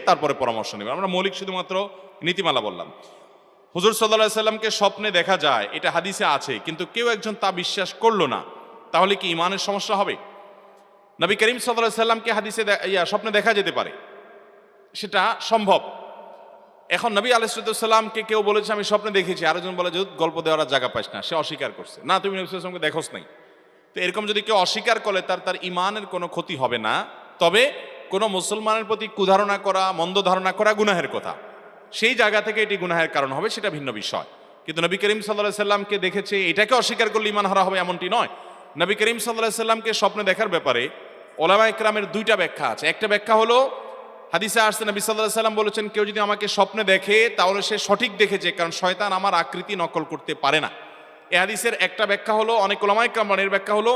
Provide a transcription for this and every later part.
তারপরে পরামর্শ নেবেন। আমরা মৌলিক শুধুমাত্র নীতিমালা বললাম। হুজুর সাল্লাল্লাহু আলাইহি সাল্লামকে স্বপ্নে দেখা যায়, এটা হাদিসে আছে, কিন্তু কেউ একজন তা বিশ্বাস করলো না, তাহলে কি ঈমানের সমস্যা হবে? নবী করিম সাল্লাল্লাহু আলাইহি সাল্লামকে হাদিসে স্বপ্নে দেখা যেতে পারে, সেটা সম্ভব। এখন নবী আলাইহিস সালামকে কেউ বলেছে আমি স্বপ্নে দেখেছি, আরেকজন বলে যে গল্প দেওয়ার জায়গা পাইস না, সে অস্বীকার করছে, না তুমি নবী সাল্লাল্লাহু আলাইহি সাল্লামকে দেখোস নাই। তো এরকম যদি কেউ অস্বীকার করে তার ঈমানের কোনো ক্ষতি হবে না। তবে কোনো মুসলমানের প্রতি কুধারণা করা, মন্দ ধারণা করা গুনাহের কথা, সেই জায়গা থেকে এটি গুনাহের কারণ হবে, সেটা ভিন্ন বিষয়। কিন্তু নবী করিম সাল্লাল্লাহু আলাইহি সাল্লামকে দেখেছে এটাকে অস্বীকার করলে ঈমান হারা হবে এমনটি নয়। নবী করিম সাল্লাল্লাহু আলাইহি সাল্লামকে স্বপ্নে দেখার ব্যাপারে উলামায়ে কেরামের দুইটা ব্যাখ্যা আছে। একটা ব্যাখ্যা হলো হাদিসে আসছে নবী সাল্লাল্লাহু আলাইহি সাল্লাম বলেছেন কেউ যদি আমাকে স্বপ্নে দেখে তাহলে সে সঠিক দেখেছে, কারণ শয়তান আমার আকৃতি নকল করতে পারে না। এই হাদিসের একটা ব্যাখ্যা হলো, অনেক উলামায়ে কেরামের ব্যাখ্যা হলো,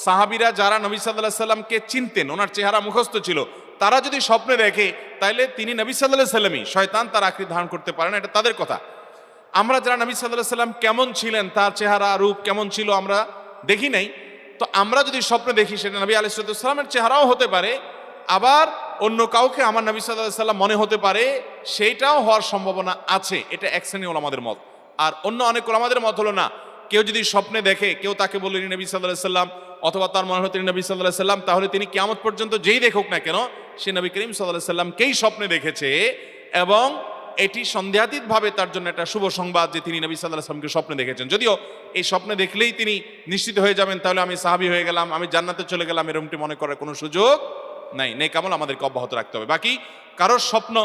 সাহাবীরা যারা নবী সাল্লাল্লাহু আলাইহি সাল্লামকে চিনতেন, ওনার চেহারা মুখস্থ ছিল, তারা যদি স্বপ্নে দেখে তাহলে তিনি নবী সাল্লাল্লাহু আলাইহি সাল্লামই, শয়তান তার আকৃতি ধারণ করতে পারে না, এটা তাদের কথা। আমরা যারা নবী সাল্লাল্লাহু আলাইহি সাল্লাম কেমন ছিলেন, তার চেহারা রূপ কেমন ছিল আমরা দেখি নাই, তো আমরা যদি স্বপ্নে দেখি সেটা নবী আলাইহিস সালামের চেহারাও হতে পারে, আবার অন্য কাউকে আমার নবী সাল্লাল্লাহু আলাইহি সাল্লাম মনে হতে পারে, সেইটাও হওয়ার সম্ভাবনা আছে। এটা এক শ্রেণী ওলামাদের মত। আর অন্য অনেক ওলামাদের মত হলো না, কেউ যদি স্বপ্নে দেখে, কেউ তাকে বললেন নবী সাল্লাল্লাহু আলাইহি সাল্লাম, অথবা তার মনে হতেন নবী সাল্লাল্লাহু আলাইহি সাল্লাম, তাহলে তিনি কিয়ামত পর্যন্ত যেই দেখুক না কেন সে নবী করিম সাল্লাল্লাহু আলাইহি সাল্লামকেই স্বপ্নে দেখেছে, এবং এটি সন্দেহাতীতভাবে তার জন্য একটা শুভ সংবাদ যে তিনি নবী সাল্লাল্লাহু আলাইহি সাল্লামকে স্বপ্নে দেখেছেন। যদিও এই স্বপ্নে দেখলেই তিনি নিশ্চিত হয়ে যাবেন তাহলে আমি সাহাবী হয়ে গেলাম, আমি জান্নাতে চলে গেলাম, এরকমটি মনে করার কোনো সুযোগ নাই। নেক আমল আমাদেরকে অব্যাহত রাখতে হবে। বাকি কারোর স্বপ্ন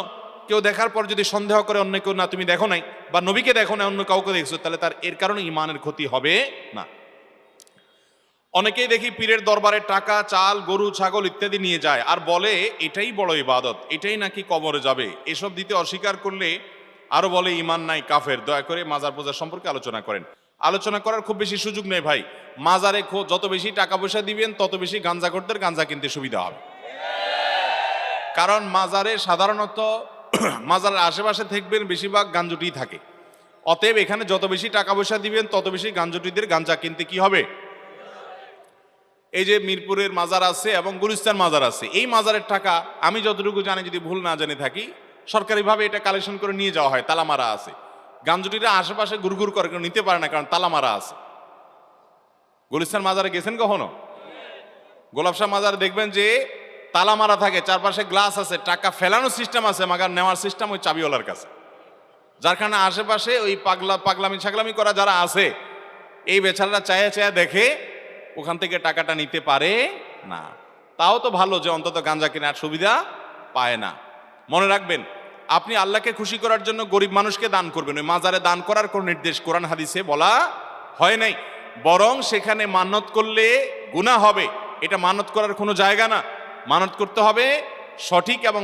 কেউ দেখার পর যদি সন্দেহ করে অন্য কেউ, না তুমি দেখো নাই বা নবীকে দেখো না অন্য কাউকে দেখছো, তাহলে তার এর কারণে ঈমানের ক্ষতি হবে না। অনেকেই দেখি পীরের দরবারে টাকা, চাল, গরু, ছাগল ইত্যাদি নিয়ে যায় আর বলে এটাই বড় ইবাদত, এটাই নাকি কবরে যাবে। এসব দিতে অস্বীকার করলে আরো বলে ঈমান নাই, কাফের। দয়া করে মাজার পূজা সম্পর্কে আলোচনা করেন। আলোচনা করার খুব বেশি সুযোগ নেই ভাই। মাজারে যত বেশি টাকা পয়সা দিবেন তত বেশি গাঁজাখোরদের গাঁজা কিনতে সুবিধা হবে। কারণ মাজারে সাধারণত মাজারের আশেপাশে দেখবেন বেশিরভাগ গাঞ্জুটি থাকে। অতএব এখানে যত বেশি টাকা পয়সা দিবেন তত বেশি গাঞ্জুটিদের গাঁজা কিনতে কি হবে। এই যে মিরপুরের মাজার আছে এবং গুলিস্তান মাজার আছে, এই মাজারের টাকা আমি যতটুকু জানি, যদি ভুল না জেনে থাকি, সরকারিভাবে এটা কালেকশন করে নিয়ে যাওয়া হয়, তালা মারা আছে। গাঞ্জুটিরা আশেপাশে ঘুরঘুর করে, কেউ নিতে পারে না, কারণ তালা মারা আছে। গুলিস্তান মাজারে গেছেন কখনো? গোলাপশাহ মাজারে দেখবেন যে তালা মারা থাকে, চারপাশে গ্লাস আছে, টাকা ফেলানোর সিস্টেম আছে, মাগার নেওয়ার সিস্টেম ওই চাবিওয়ালার কাছে। যার কারণে আশেপাশে ওই পাগলামি ছাগলামি করা যারা আছে, এই বেচারারা চায়া চায়া দেখে ওখান থেকে টাকাটা নিতে পারে না। তাও তো ভালো যে অন্তত গাঁজা কেনার সুবিধা পায় না। মনে রাখবেন, আপনি আল্লাহকে খুশি করার জন্য গরিব মানুষকে দান করবেন, ওই মাজারে দান করার কোন নির্দেশ কোরআন হাদিসে বলা হয় নাই। বরং সেখানে মানত করলে গুনাহ হবে, এটা মানত করার কোনো জায়গা না। মানত করতে হবে সঠিক এবং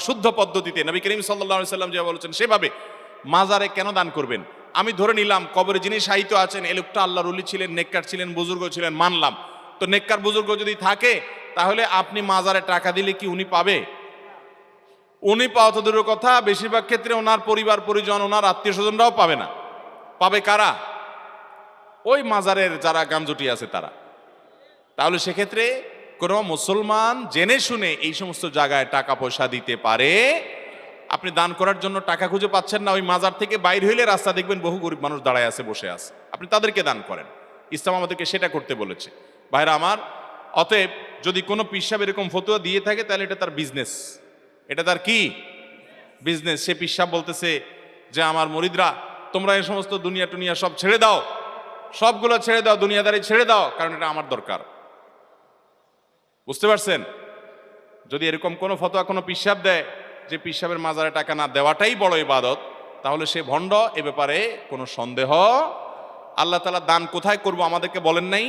শুদ্ধ পদ্ধতিতে। নবী করিম সাল্লাল্লাহু আলাইহি সাল্লাম যে বলেছেন সেভাবে। মাজারে কেন দান করবেন? আমি ধরে নিলাম কবরে যিনি শায়িত আছেন এই লোকটা আল্লাহর ওলি ছিলেন, নেককার ছিলেন, বুজুর্গ ছিলেন, মানলাম। তো নেককার বুজুর্গ যদি থাকে, তাহলে আপনি মাজারে টাকা দিলে কি উনি পাবে? উনি পাওয়া তো দূরের কথা, বেশিরভাগ ক্ষেত্রে ওনার পরিবার পরিজন, ওনার আত্মীয় স্বজনরাও পাবে না। পাবে কারা? ওই মাজারের যারা গামজুটি আছে তারা। তাহলে সেক্ষেত্রে কোনো মুসলমান জেনে শুনে এই সমস্ত জায়গায় টাকা পয়সা দিতে পারে। আপনি দান করার জন্য টাকা খুঁজে পাচ্ছেন না, ওই মাজার থেকে বাইর হইলে রাস্তা দেখবেন বহু গরিব মানুষ দাঁড়ায় আছে, বসে আছে, আপনি তাদেরকে দান করেন। ইসলাম আমাদেরকে সেটা করতে বলেছে। ভাইরা আমার, অতএব যদি কোনো পিসাব এরকম ফতোয়া দিয়ে থাকে তাহলে এটা তার বিজনেস। এটা তার কি বিজনেস? সে পিসাব বলতেছে যে আমার মুরিদরা তোমরা এই সমস্ত দুনিয়া টুনিয়া সব ছেড়ে দাও, সবগুলো ছেড়ে দাও, দুনিয়াদারি ছেড়ে দাও, কারণ এটা আমার দরকার। বুঝতে পারছেন? যদি এরকম কোনো ফতোয়া কোনো পিসাব দেয় যে পিসাবের মাজারে টাকা না দেওয়াটাই বড় ইবাদত, তাহলে সে ভণ্ড, এ ব্যাপারে কোনো সন্দেহ। আল্লাহ তাআলা দান কোথায় করব আমাদেরকে বলেন নাই?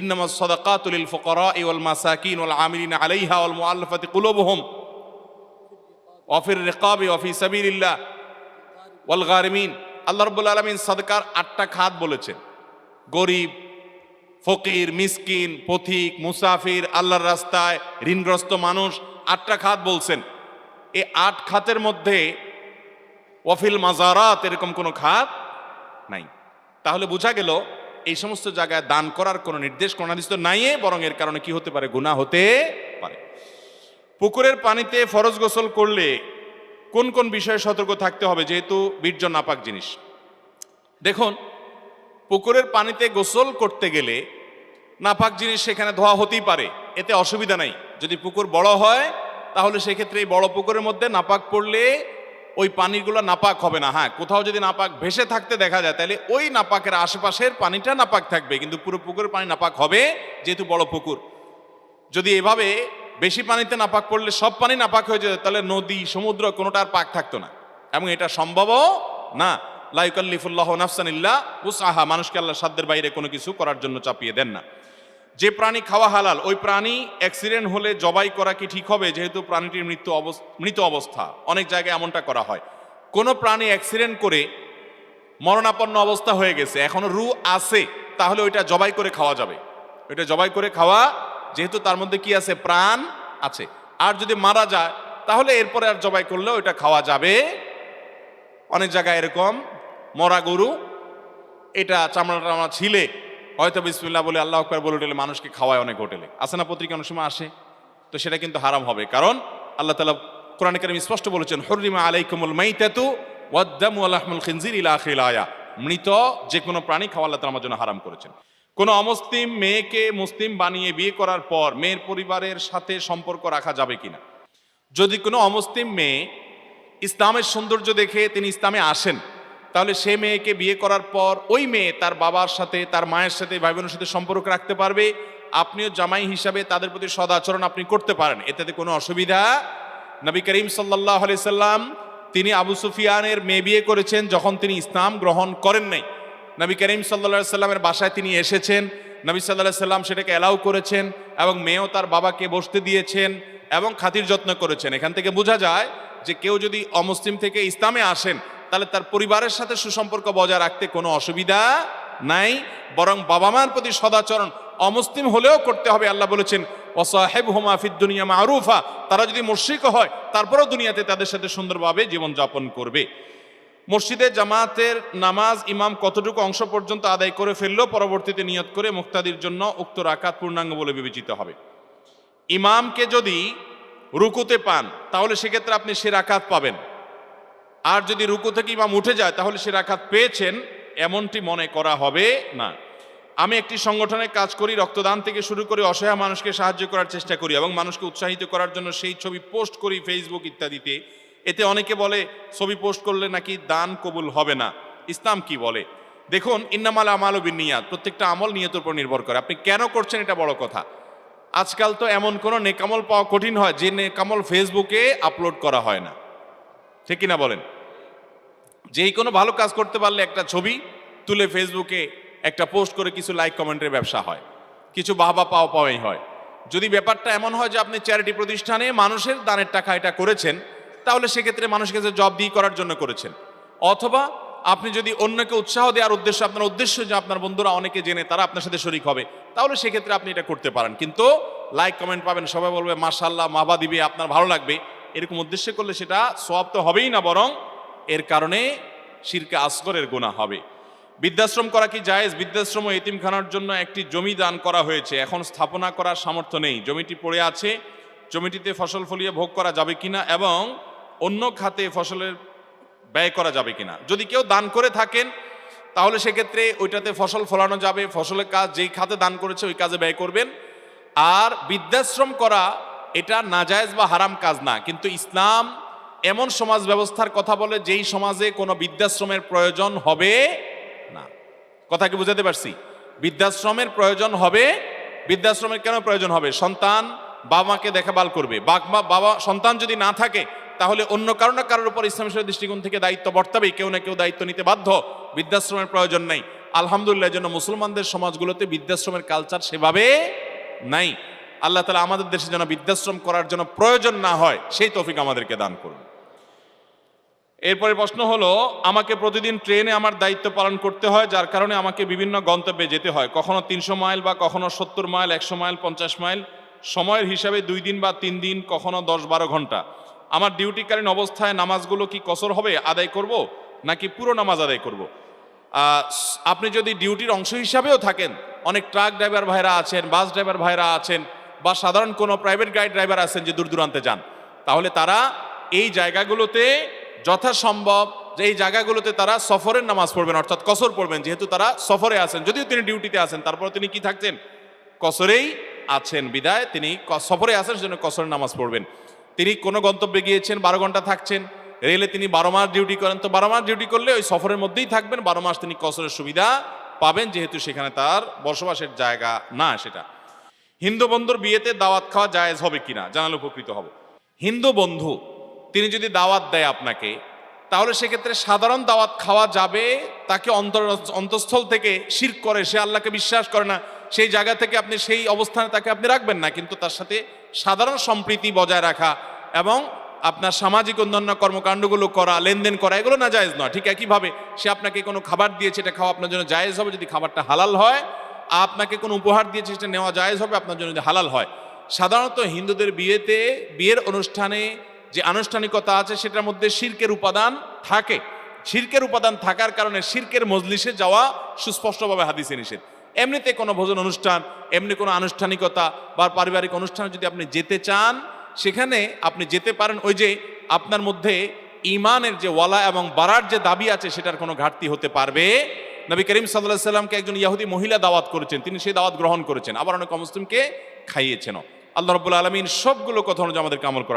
ইন্নামাস সাদাকাতু লিল ফুকারা'i ওয়াল মাসাকিন ওয়াল আমিলিনা আলাইহা ওয়াল মুআল্লাফাতি কুলুবুহুম ওয়া ফির রিকাবি ওয়া ফি সাবিলিল্লাহ ওয়াল গারিমিন। আল্লাহ রাব্বুল আলামিন সাদকার 8টা খাত বলেছেন। গরিব, ফকির, মিসকিন, পথিক, মুসাফির, আল্লাহর রাস্তায় ঋণগ্রস্ত মানুষ, 8টা খাত বলছেন। এই 8 খাতের মধ্যে ওয়াফিল মাজারাত এরকম কোনো খাত নাই। তাহলে বোঝা গেল এই সমস্ত জায়গায় দান করার কোনো নির্দেশ কোন হাদিস তো নাই, বরং এর কারণে কি হতে পারে? গুনাহ হতে পারে। পুকুরের পানিতে ফরজ গোসল করলে কোন কোন বিষয়ে সতর্ক থাকতে হবে, যেহেতু বীর্য নাপাক জিনিস? দেখুন, পুকুরের পানিতে গোসল করতে গেলে নাপাক জিনিস সেখানে ধোয়া হতেই পারে, এতে অসুবিধা নাই। যদি পুকুর বড় হয় তাহলে সেক্ষেত্রে এই বড় পুকুরের মধ্যে নাপাক পড়লে ওই পানিগুলো নাপাক হবে না। হ্যাঁ, কোথাও যদি নাপাক ভেসে থাকতে দেখা যায় তাহলে ওই নাপাকের আশেপাশের পানিটা নাপাক থাকবে, কিন্তু পুরো পুকুরের পানি নাপাক হবে যেহেতু বড় পুকুর। যদি এভাবে বেশি পানিতে নাপাক পড়লে সব পানি নাপাক হয়ে যেত তাহলে নদী সমুদ্র কোনোটার পাক থাকতো না, এবং এটা সম্ভবও না। লা ইউকাল্লিফুল্লাহু নাফসান ইল্লা উসআহা, মানুষকে আল্লাহ সাধ্যের বাইরে কোনো কিছু করার জন্য চাপিয়ে দেন না। যে প্রাণী খাওয়া হালাল ওই প্রাণী অ্যাক্সিডেন্ট হলে জবাই করা কি ঠিক হবে, যেহেতু প্রাণীটির মৃত অবস্থা? অনেক জায়গায় এমনটা করা হয়। কোনো প্রাণী অ্যাক্সিডেন্ট করে মরণাপন্ন অবস্থা হয়ে গেছে, এখনো রু আছে, তাহলে ওইটা জবাই করে খাওয়া যাবে। ওইটা জবাই করে খাওয়া, যেহেতু তার মধ্যে কি আছে, প্রাণ আছে। আর যদি মারা যায় তাহলে এরপরে আর জবাই করলে ওইটা খাওয়া যাবে। অনেক জায়গায় এরকম মরা গরু এটা চামড়া টামড়া ছিলে হয়তো বিসমিল্লাহ বলে আল্লাহু আকবার বলে হোটেলে মানুষকে খাওয়ায়, অনেক হোটেলে আছে না, পত্রিকা অনেক সময় আসে। তো সেটা কিন্তু হারাম হবে, কারণ আল্লাহ তাআলা কোরআনে কারীমে স্পষ্ট বলেছেন, হুররিমা আলাইকুমুল মাইতাতু ওয়াদ-দামু ওয়া লাহমুল খিনজির ইলা আখিল আয়া। মৃত যে কোনো প্রাণী খাওয়া আল্লাহ তাআলা আমার জন্য হারাম করেছেন। কোনো অমুসলিম মেয়েকে মুসলিম বানিয়ে বিয়ে করার পর মেয়ের পরিবারের সাথে সম্পর্ক রাখা যাবে কিনা? যদি কোনো অমুসলিম মেয়ে ইসলামের সৌন্দর্য দেখে তিনি ইসলামে আসেন, তাহলে সে মেয়েকে বিয়ে করার পর ওই মেয়ে তার বাবার সাথে, তার মায়ের সাথে, ভাই বোনের সাথে সম্পর্ক রাখতে পারবে। আপনিও জামাই হিসাবে তাদের প্রতি সদাচরণ আপনি করতে পারেন, এতে কোনো অসুবিধা। নবী করিম সাল্লাল্লাহু আলাইহি সাল্লাম তিনি আবু সুফিয়ানের মেয়ে বিয়ে করেছেন যখন তিনি ইসলাম গ্রহণ করেন নাই। নবী করিম সাল্লাল্লাহু আলাইহি সাল্লামের বাসায় তিনি এসেছেন, নবী সাল্লাল্লাহু আলাইহি সাল্লাম সেটাকে অ্যালাউ করেছেন, এবং মেয়েও তার বাবাকে বসতে দিয়েছেন এবং খাতির যত্ন করেছেন। এখান থেকে বোঝা যায় যে কেউ যদি অমুসলিম থেকে ইসলামে আসেন তাহলে তার পরিবারের সাথে সুসম্পর্ক বজায় রাখতে কোনো অসুবিধা নাই, বরং বাবা মার প্রতি সদাচরণ অমুসলিম হলেও করতে হবে। আল্লাহ বলেছেন, ওয়াসাহিবহুমা ফিদ দুনিয়া মারুফা, তারা যদি মুশরিক হয় তারপরেও দুনিয়াতে তাদের সাথে সুন্দরভাবে জীবনযাপন করবে। মসজিদে জামাতের নামাজ ইমাম কতটুকু অংশ পর্যন্ত আদায় করে ফেললেও পরবর্তীতে নিয়ত করে মুক্তাদির জন্য উক্ত রাকাত পূর্ণাঙ্গ বলে বিবেচিত হবে। ইমামকে যদি রুকুতে পান তাহলে সেক্ষেত্রে আপনি সে রাকাত পাবেন, আর যদি রুকু থেকে ইমাম উঠে যায় তাহলে সে রাকাত পেয়েছেন এমনটি মনে করা হবে না। আমি একটি সংগঠনে কাজ করি, রক্তদান থেকে শুরু করে অসহায় মানুষকে সাহায্য করার চেষ্টা করি এবং মানুষকে উৎসাহিত করার জন্য সেই ছবি পোস্ট করি ফেসবুক ইত্যাদিতে। এতে অনেকে বলে ছবি পোস্ট করলে নাকি দান কবুল হবে না, ইসলাম কি বলে? দেখুন, ইন্নামাল আমালু বিন্নিয়াত, প্রত্যেকটা আমল নিয়তের উপর নির্ভর করে। আপনি কেন করছেন এটা বড় কথা। আজকাল তো এমন কোনো নেকামল পাওয়া কঠিন হয় যে নেকামল ফেসবুকে আপলোড করা হয় না, ঠিক কিনা বলেন? যেই কোনো ভালো কাজ করতে পারলে একটা ছবি তুলে ফেসবুকে একটা পোস্ট করে কিছু লাইক কমেন্টের ব্যবসা হয়, কিছু বাহবা পাওয়াই হয়। যদি ব্যাপারটা এমন হয় যে আপনি চ্যারিটি প্রতিষ্ঠানে মানুষের দানের টাকা এটা করেছেন, তাহলে সেক্ষেত্রে মানুষকে যে জব দিয়ে করার জন্য করেছেন। অথবা আপনি যদি অন্যকে উৎসাহ দেওয়ার উদ্দেশ্য, আপনার উদ্দেশ্য যে আপনার বন্ধুরা অনেকে জেনে তারা আপনার সাথে শরিক হবে, তাহলে সেক্ষেত্রে আপনি এটা করতে পারেন। কিন্তু লাইক কমেন্ট পাবেন, সবাই বলবে মাশাআল্লাহ, মাহবা দিবে, আপনার ভালো লাগবে, এরকম উদ্দেশ্য করলে সেটা সওয়াব তো হবেই না, বরং এর কারণে শিরকে আসগরের গুনাহ হবে। বৃদ্ধাশ্রম করা কি জায়েজ? বৃদ্ধাশ্রম ও এতিমখানার জন্য একটি জমি দান করা হয়েছে, এখন স্থাপনা করার সামর্থ্য নেই, জমিটি পড়ে আছে, জমিটিতে ফসল ফলিয়ে ভোগ করা যাবে কিনা এবং অন্য খাতে ফসলের ব্যয় করা যাবে কিনা। যদি কেউ দান করে থাকেন তাহলে সেক্ষেত্রে ওইটাতে ফসল ফলানো যাবে, ফসলের কাজ যেই খাতে দান করেছে ওই কাজে ব্যয় করবেন। আর বৃদ্ধাশ্রম করা এটা নাজায়েজ বা হারাম কাজ না, কিন্তু ইসলাম এমন সমাজ ব্যবস্থার কথা বলে যেই সমাজে কোনো বৃদ্ধাশ্রমের প্রয়োজন হবে না। কথা কি বুঝাতে পারছি? বৃদ্ধাশ্রমের প্রয়োজন হবে। বৃদ্ধাশ্রমের কেন প্রয়োজন হবে? সন্তান বাবা মাকে দেখাভাল করবে, বাবা সন্তান যদি না থাকে তাহলে অন্য কারো না কারোর উপর ইসলামের দৃষ্টিকোণ থেকে দায়িত্ব বর্তাবেই, কেউ না কেউ দায়িত্ব নিতে বাধ্য। বৃদ্ধাশ্রমের প্রয়োজন নেই, আলহামদুলিল্লাহ। এর জন্য মুসলমানদের সমাজগুলোতে বৃদ্ধাশ্রমের কালচার সেভাবে নাই। আল্লাহ তাআলা আমাদের দেশে যেন বৃদ্ধাশ্রম করার জন্য প্রয়োজন না হয় সেই তৌফিক আমাদেরকে দান করুন। এরপরে প্রশ্ন হলো, আমাকে প্রতিদিন ট্রেনে আমার দায়িত্ব পালন করতে হয়, যার কারণে আমাকে বিভিন্ন গন্তব্যে যেতে হয়, কখনো 300 মাইল বা কখনো 70 মাইল, 100 মাইল, 50 মাইল। সময়ের হিসাবে 2 দিন বা 3 দিন, কখনো 10-12 ঘন্টা। আমার ডিউটিকালীন অবস্থায় নামাজগুলো কি কসর হবে, আদায় করব নাকি পুরো নামাজ আদায় করব? আপনি যদি ডিউটির অংশ হিসাবেও থাকেন, অনেক ট্রাক ড্রাইভার ভাইরা আছেন, বাস ড্রাইভার ভাইরা আছেন, বা সাধারণ কোনো প্রাইভেট গাড়ি ড্রাইভার আছেন যে দূর দূরান্তে যান, তাহলে তারা এই জায়গাগুলোতে যথাসম্ভব যে এই জায়গাগুলোতে তারা সফরের নামাজ পড়বেন, অর্থাৎ কসর পড়বেন। যেহেতু তারা সফরে আছেন, যদিও তিনি ডিউটিতে আছেন, তারপর তিনি কি থাকছেন, কসরেই আছেন, বিদায় তিনি সফরে আছেন, সেজন্য কসরের নামাজ পড়বেন। তিনি কোনো গন্তব্যে গিয়েছেন, 12 ঘন্টা থাকছেন, রেলে তিনি 12 মাস ডিউটি করেন, তো 12 মাস ডিউটি করলে ওই সফরের মধ্যেই থাকবেন, 12 মাস তিনি কসরের সুবিধা পাবেন, যেহেতু সেখানে তার বসবাসের জায়গা না সেটা। হিন্দু বন্ধুর বিয়েতে দাওয়াত খাওয়া জায়েজ হবে কিনা জানালে উপকৃত হব। হিন্দু বন্ধু তিনি যদি দাওয়াত দেয় আপনাকে, তাহলে সেক্ষেত্রে সাধারণ দাওয়াত খাওয়া যাবে। তাকে অন্তঃস্থল থেকে শিরক করে, সে আল্লাহকে বিশ্বাস করে না, সেই জায়গা থেকে আপনি সেই অবস্থানে তাকে আপনি রাখবেন না, কিন্তু তার সাথে সাধারণ সম্প্রীতি বজায় রাখা এবং আপনার সামাজিক অন্যান্য কর্মকাণ্ডগুলো করা, লেনদেন করা, এগুলো না জায়েজ নয়। ঠিক একইভাবে সে আপনাকে কোনো খাবার দিয়েছে, এটা খাওয়া আপনার জন্য জায়েজ হবে যদি খাবারটা হালাল হয়। আপনাকে কোনো উপহার দিয়েছে, সেটা নেওয়া জায়েজ হবে আপনার জন্য যদি হালাল হয়। সাধারণত হিন্দুদের বিয়েতে, বিয়ের অনুষ্ঠানে যে আনুষ্ঠানিকতা আছে সেটার মধ্যে শিরকের উপাদান থাকে। শিরকের উপাদান থাকার কারণে শিরকের মজলিসে যাওয়া সুস্পষ্টভাবে হাদিসে নিষেধ। এমনিতে কোনো ভোজন অনুষ্ঠান, এমনি কোনো আনুষ্ঠানিকতা বা পারিবারিক অনুষ্ঠানে যদি আপনি যেতে চান, সেখানে আপনি যেতে পারেন। ওই যে আপনার মধ্যে ইমানের যে ওয়ালা এবং বারার যে দাবি আছে, সেটার কোনো ঘাটতি হতে পারবে। নবী করিম সাল্লাল্লাহু আলাইহি সাল্লামকে একজন ইহুদি মহিলা দাওয়াত করেছেন, তিনি সেই দাওয়াত গ্রহণ করেছেন, আবার অনেক মুসলিমকে খাইয়েছেন। আল্লাহ রাব্বুল আলামিন সবগুলো কথা অনুযায়ী আমাদেরকে আমল করার